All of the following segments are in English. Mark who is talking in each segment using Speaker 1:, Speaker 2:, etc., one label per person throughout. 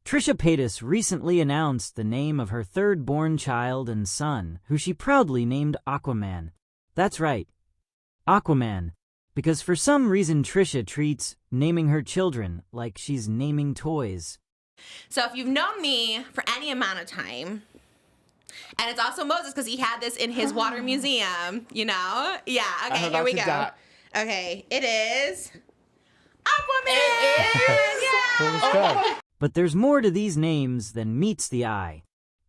Speaker 1: Trisha Paytas recently announced the name of her third-born child and son, who she proudly named Aquaman. That's right, Aquaman, because for some reason Trisha treats naming her children like she's naming toys.
Speaker 2: So if you've known me for any amount of time, and it's also Moses because he had this in his water museum, you know? Yeah, okay, here we go. Okay, it is Aquaman!
Speaker 3: Yeah!
Speaker 1: But there's more to these names than meets the eye.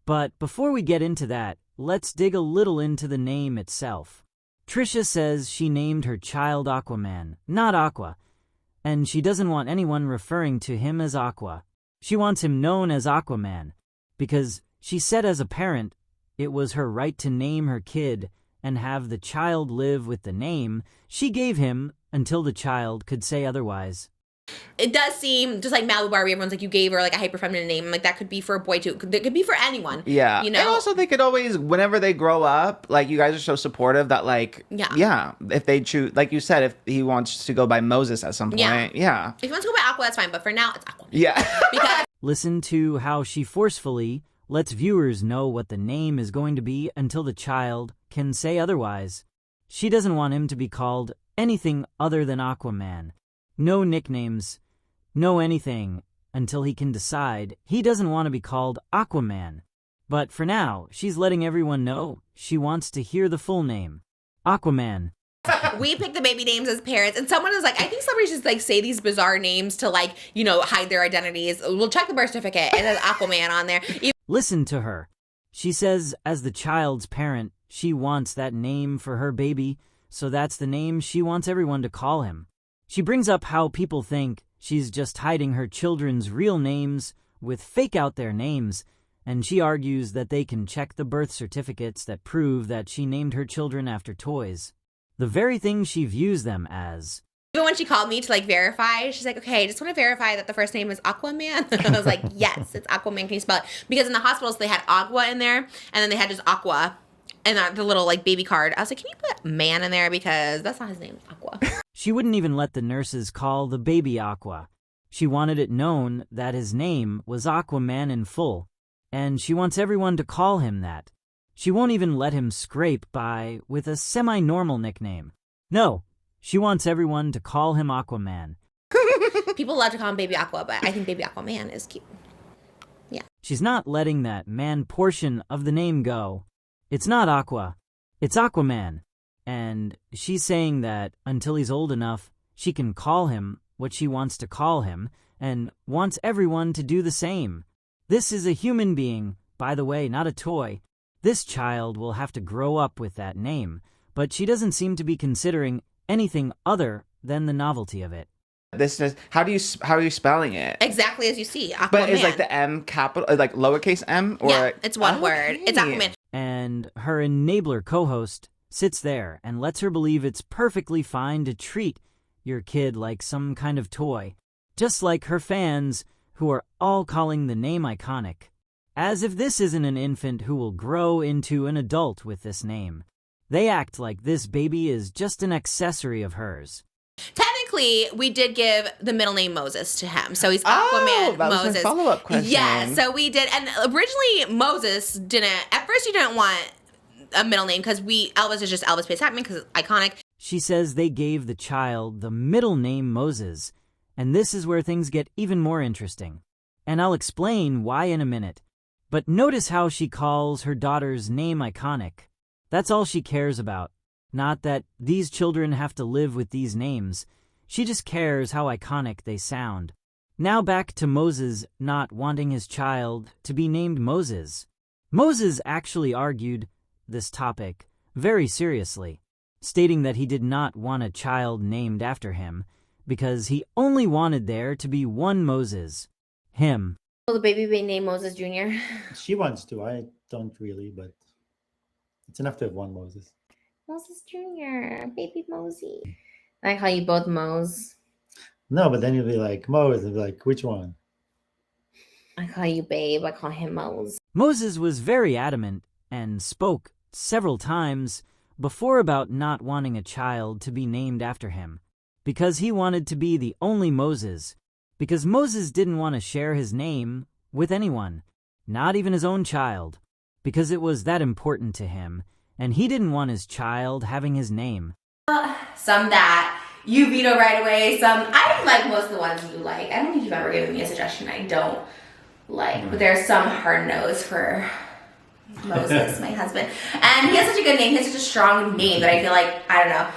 Speaker 1: But before we get into that, let's dig a little into the name itself. Trisha says she named her child Aquaman, not Aqua, and she doesn't want anyone referring to him as Aqua. She wants him known as Aquaman, because she said as a parent, it was her right to name her kid and have the child live with the name she gave him until the child could say otherwise.
Speaker 2: It does seem, just like Malibu Barbie, everyone's like, you gave her like a hyper-feminine name. Like, that could be for a boy too. It could be for anyone.
Speaker 3: Yeah.
Speaker 2: You know?
Speaker 3: And also they could always, whenever they grow up, like, you guys are so supportive that, like, yeah, if they choose, like you said, if he wants to go by Moses at some point, yeah.
Speaker 2: If he wants to go by Aqua, that's fine. But for now, it's Aqua.
Speaker 3: Yeah.
Speaker 2: Because
Speaker 1: listen to how she forcefully lets viewers know what the name is going to be until the child can say otherwise. She doesn't want him to be called anything other than Aquaman. No nicknames, no anything, until he can decide he doesn't want to be called Aquaman. But for now, she's letting everyone know she wants to hear the full name. Aquaman.
Speaker 2: we pick the baby names as parents, and someone is like, I think celebrities just like say these bizarre names to, like, you know, hide their identities. We'll check the birth certificate, and there's Aquaman on there.
Speaker 1: Listen to her. She says as the child's parent, she wants that name for her baby, so that's the name she wants everyone to call him. She brings up how people think she's just hiding her children's real names with fake out their names, and she argues that they can check the birth certificates that prove that she named her children after toys. The very thing she views them as.
Speaker 2: Even when she called me to, like, verify, she's like, okay, I just want to verify that the first name is Aquaman. I was like, yes, it's Aquaman. Can you spell it? Because in the hospitals, they had Agua in there, and then they had just Aqua. And the little, like, baby card. I was like, can you put man in there? Because that's not his name, Aqua.
Speaker 1: She wouldn't even let the nurses call the baby Aqua. She wanted it known that his name was Aquaman in full, and she wants everyone to call him that. She won't even let him scrape by with a semi-normal nickname. No, she wants everyone to call him Aquaman.
Speaker 2: People love to call him Baby Aqua, but I think Baby Aquaman is cute. Yeah.
Speaker 1: She's not letting that man portion of the name go. It's not Aqua, it's Aquaman. And she's saying that until he's old enough, she can call him what she wants to call him and wants everyone to do the same. This is a human being, by the way, not a toy. This child will have to grow up with that name, but she doesn't seem to be considering anything other than the novelty of it.
Speaker 3: This is how are you spelling it?
Speaker 2: Exactly as you see, Aquaman.
Speaker 3: But is like the M capital, like lowercase m, or
Speaker 2: yeah, it's one word. It's Aquaman.
Speaker 1: And her enabler co-host sits there and lets her believe it's perfectly fine to treat your kid like some kind of toy, just like her fans, who are all calling the name iconic, as if this isn't an infant who will grow into an adult with this name. They act like this baby is just an accessory of hers.
Speaker 2: Technically, we did give the middle name Moses to him, so he's Aquaman
Speaker 3: that was
Speaker 2: Moses.
Speaker 3: My follow-up question.
Speaker 2: Yeah, so we did, and originally Moses didn't. At first, you didn't want a middle name because Elvis is just Elvis Pays Hackman because it's iconic.
Speaker 1: She says they gave the child the middle name Moses, and this is where things get even more interesting. And I'll explain why in a minute. But notice how she calls her daughter's name iconic. That's all she cares about. Not that these children have to live with these names. She just cares how iconic they sound. Now back to Moses not wanting his child to be named Moses. Moses actually argued this topic very seriously, stating that he did not want a child named after him because he only wanted there to be one Moses, him.
Speaker 2: Will the baby be named Moses Jr.?
Speaker 4: She wants to. I don't really, but it's enough to have one Moses.
Speaker 2: Moses Jr., baby Mosey. I call you both Mose.
Speaker 4: No, but then you'll be like, Mose, and be like, which one?
Speaker 2: I call you babe, I call him Mose.
Speaker 1: Moses was very adamant and spoke several times before about not wanting a child to be named after him, because he wanted to be the only Moses, because Moses didn't want to share his name with anyone, not even his own child, because it was that important to him, and he didn't want his child having his name.
Speaker 2: Some that you veto right away, some I like most of the ones you like. I don't think you've ever given me a suggestion I don't like, but there's some hard no's for Moses, my husband. And he has such a good name, he has such a strong name that I feel like, I don't know.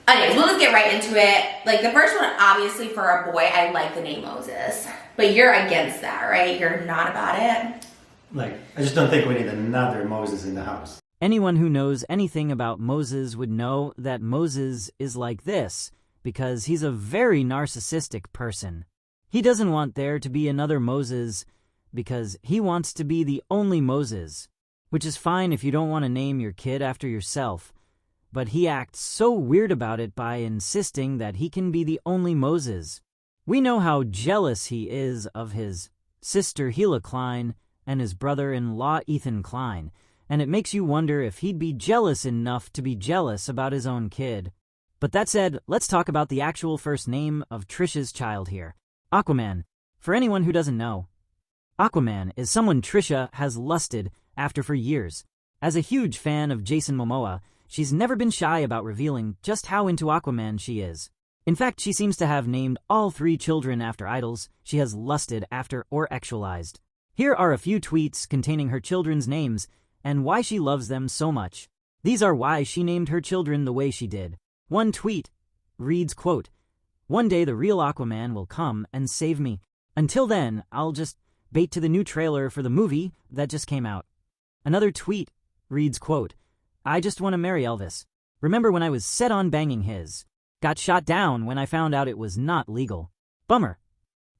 Speaker 2: Anyways, we'll just get right into it. Like the first one, obviously for a boy, I like the name Moses. But you're against that, right? You're not about it?
Speaker 4: Like, I just don't think we need another Moses in the house.
Speaker 1: Anyone who knows anything about Moses would know that Moses is like this because he's a very narcissistic person. He doesn't want there to be another Moses because he wants to be the only Moses, which is fine if you don't want to name your kid after yourself, but he acts so weird about it by insisting that he can be the only Moses. We know how jealous he is of his sister Hila Klein and his brother-in-law Ethan Klein, and it makes you wonder if he'd be jealous enough to be jealous about his own kid. But that said, let's talk about the actual first name of Trisha's child here. Aquaman. For anyone who doesn't know, Aquaman is someone Trisha has lusted after for years. As a huge fan of Jason Momoa, she's never been shy about revealing just how into Aquaman she is. In fact, she seems to have named all 3 children after idols she has lusted after or actualized. Here are a few tweets containing her children's names and why she loves them so much. These are why she named her children the way she did. One tweet reads, quote, "One day the real Aquaman will come and save me. Until then, I'll just bait to the new trailer for the movie that just came out." Another tweet reads, quote, "I just want to marry Elvis. Remember when I was set on banging his. Got shot down when I found out it was not legal. Bummer."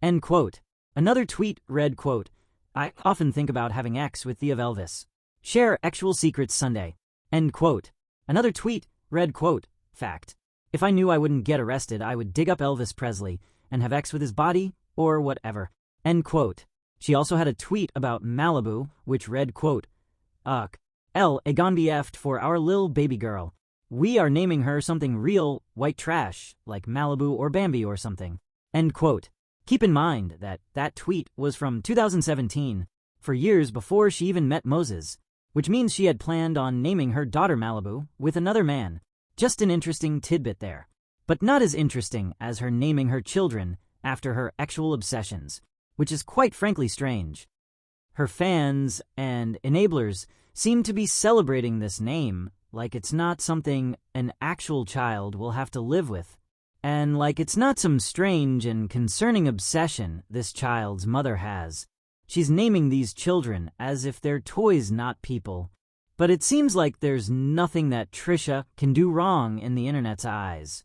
Speaker 1: End quote. Another tweet read, quote, "I often think about having X with the of Elvis. Share actual secrets Sunday." End quote. Another tweet read, quote, "Fact. If I knew I wouldn't get arrested, I would dig up Elvis Presley and have X with his body or whatever." End quote. She also had a tweet about Malibu, which read, quote, L a gon be effed for our lil baby girl. We are naming her something real white trash, like Malibu or Bambi or something." End quote. Keep in mind that that tweet was from 2017, for years before she even met Moses, which means she had planned on naming her daughter Malibu with another man. Just an interesting tidbit there, but not as interesting as her naming her children after her actual obsessions, which is quite frankly strange. Her fans and enablers seem to be celebrating this name like it's not something an actual child will have to live with, and like it's not some strange and concerning obsession this child's mother has. She's naming these children as if they're toys, not people. But it seems like there's nothing that Trisha can do wrong in the internet's eyes.